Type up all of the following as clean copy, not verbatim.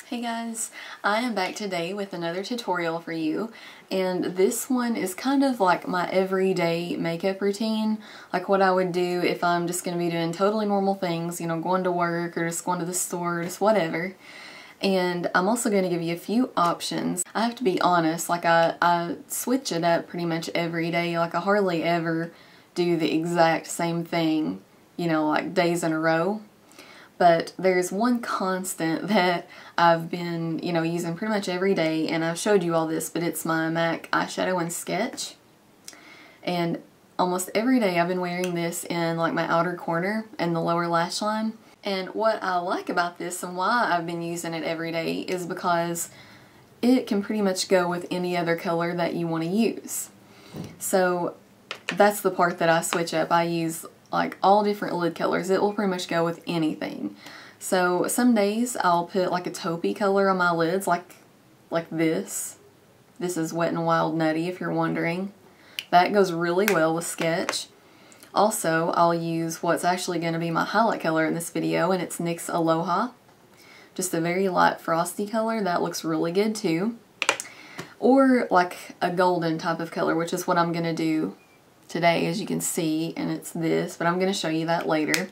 Hey guys, I am back today with another tutorial for you, and this one is kind of like my everyday makeup routine, like what I would do if I'm just going to be doing totally normal things, you know, going to work or just going to the store, just whatever. And I'm also going to give you a few options. I have to be honest, like I switch it up pretty much every day, like I hardly ever do the exact same thing, you know, like days in a row. But there's one constant that I've been, you know, using pretty much every day, and I've showed you all this, but it's my MAC eyeshadow and sketch. And almost every day I've been wearing this in like my outer corner and the lower lash line. And what I like about this and why I've been using it every day is because it can pretty much go with any other color that you want to use. So that's the part that I switch up. I use like all different lid colors. It will pretty much go with anything. So some days I'll put like a taupey color on my lids, like this. This is Wet n Wild Nutty, if you're wondering. That goes really well with sketch. Also, I'll use what's actually going to be my highlight color in this video, and it's NYX Aloha. Just a very light frosty color. That looks really good too. Or like a golden type of color, which is what I'm going to do today, as you can see, and it's this, but I'm going to show you that later.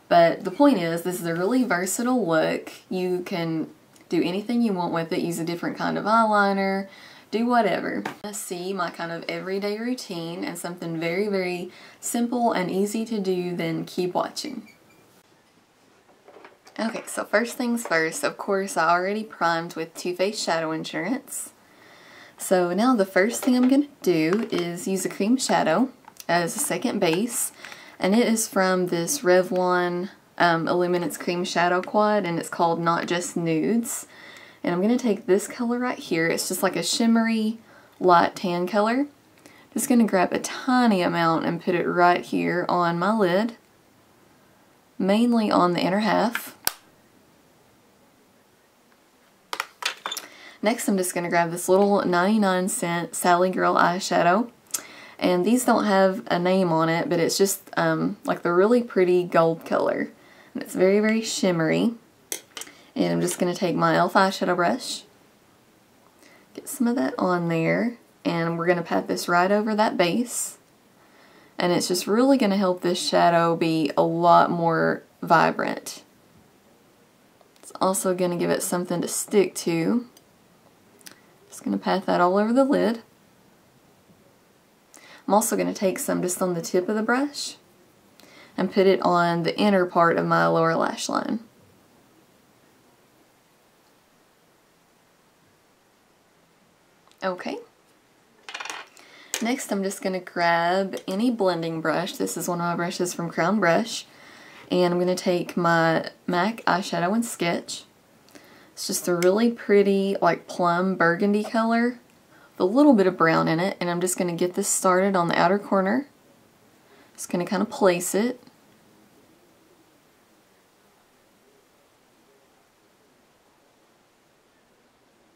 But the point is, this is a really versatile look. You can do anything you want with it, use a different kind of eyeliner, do whatever. Let's see my kind of everyday routine and something very, very simple and easy to do, then keep watching. Okay, so first things first, of course I already primed with Too Faced Shadow Insurance. So now the first thing I'm going to do is use a cream shadow as a second base, and it is from this Revlon Illuminance cream shadow quad, and it's called Not Just Nudes. And I'm going to take this color right here. It's just like a shimmery light tan color. Just going to grab a tiny amount and put it right here on my lid, mainly on the inner half. Next, I'm just going to grab this little 99-cent Sally Girl eyeshadow. And these don't have a name on it, but it's just like the really pretty gold color. And it's very, very shimmery. And I'm just going to take my e.l.f. eyeshadow brush, get some of that on there, and we're going to pat this right over that base. And it's just really going to help this shadow be a lot more vibrant. It's also going to give it something to stick to. Just going to pat that all over the lid. I'm also going to take some just on the tip of the brush and put it on the inner part of my lower lash line. Okay. Next, I'm just going to grab any blending brush. This is one of my brushes from Crown Brush. And I'm going to take my MAC eyeshadow and sketch. It's just a really pretty, like, plum burgundy color with a little bit of brown in it, and I'm just going to get this started on the outer corner. Just going to kind of place it.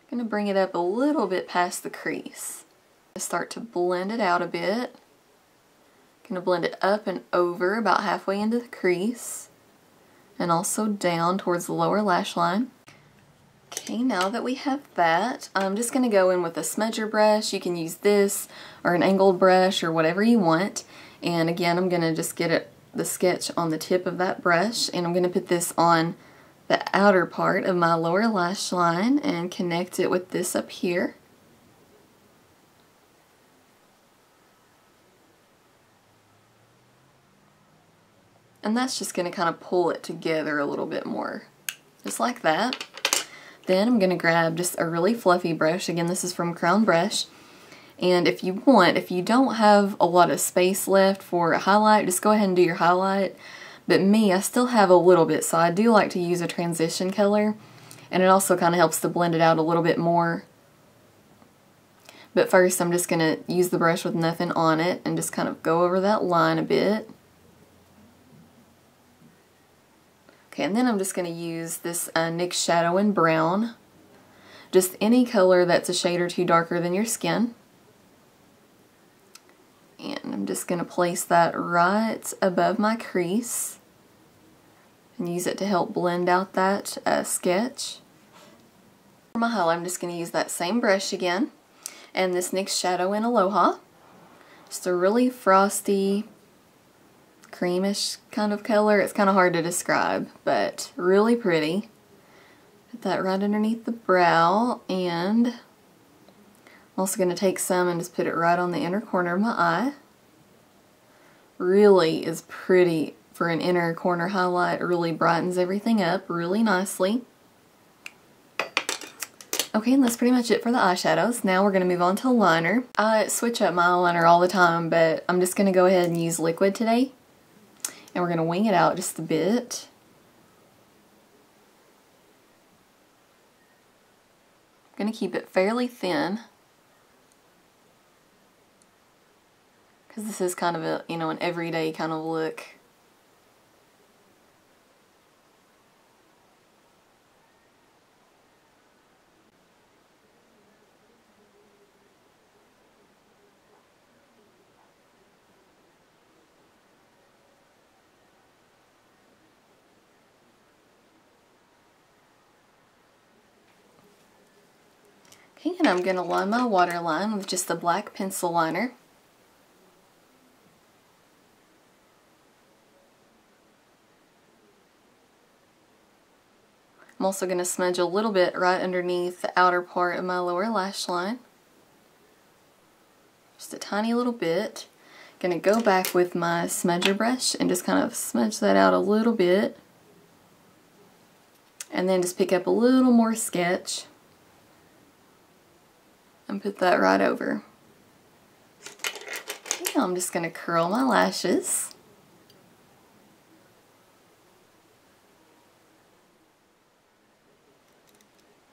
Going to bring it up a little bit past the crease. Start to blend it out a bit. Going to blend it up and over about halfway into the crease, and also down towards the lower lash line. Okay, now that we have that, I'm just going to go in with a smudger brush. You can use this or an angled brush or whatever you want. And again, I'm going to just get the sketch on the tip of that brush, and I'm going to put this on the outer part of my lower lash line and connect it with this up here. And that's just going to kind of pull it together a little bit more, just like that. Then I'm going to grab just a really fluffy brush. Again, this is from Crown Brush. And if you don't have a lot of space left for a highlight, just go ahead and do your highlight. But me, I still have a little bit, so I do like to use a transition color. And it also kind of helps to blend it out a little bit more. But first, I'm just going to use the brush with nothing on it and just kind of go over that line a bit. Okay, and then I'm just going to use this NYX Shadow in Brown. Just any color that's a shade or two darker than your skin. And I'm just going to place that right above my crease and use it to help blend out that sketch. For my highlight, I'm just going to use that same brush again, and this NYX shadow in Aloha. Just a really frosty, creamish kind of color. It's kind of hard to describe, but really pretty. Put that right underneath the brow, and I'm also going to take some and just put it right on the inner corner of my eye. Really is pretty for an inner corner highlight. It really brightens everything up really nicely. Okay, and that's pretty much it for the eyeshadows. Now we're going to move on to liner. I switch up my eyeliner all the time, but I'm just going to go ahead and use liquid today. And we're going to wing it out just a bit. I'm going to keep it fairly thin, because this is kind of a, you know, an everyday kind of look. Okay, and I'm going to line my waterline with just the black pencil liner. I'm also going to smudge a little bit right underneath the outer part of my lower lash line. Just a tiny little bit. Going to go back with my smudger brush and just kind of smudge that out a little bit. And then just pick up a little more sketch and put that right over. Now I'm just going to curl my lashes.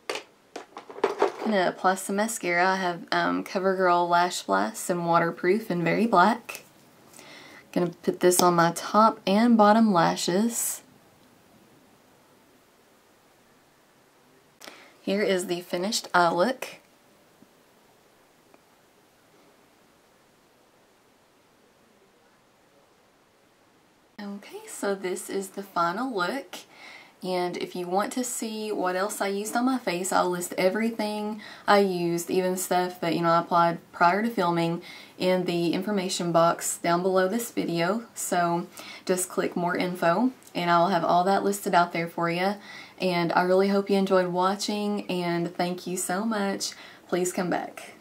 I'm going to apply some mascara. I have Covergirl Lashblast in Waterproof and Very Black. Going to put this on my top and bottom lashes. Here is the finished eye look. Okay, so this is the final look, and if you want to see what else I used on my face, I'll list everything I used, even stuff that, you know, I applied prior to filming, in the information box down below this video. So just click more info and I'll have all that listed out there for you. And I really hope you enjoyed watching, and thank you so much. Please come back.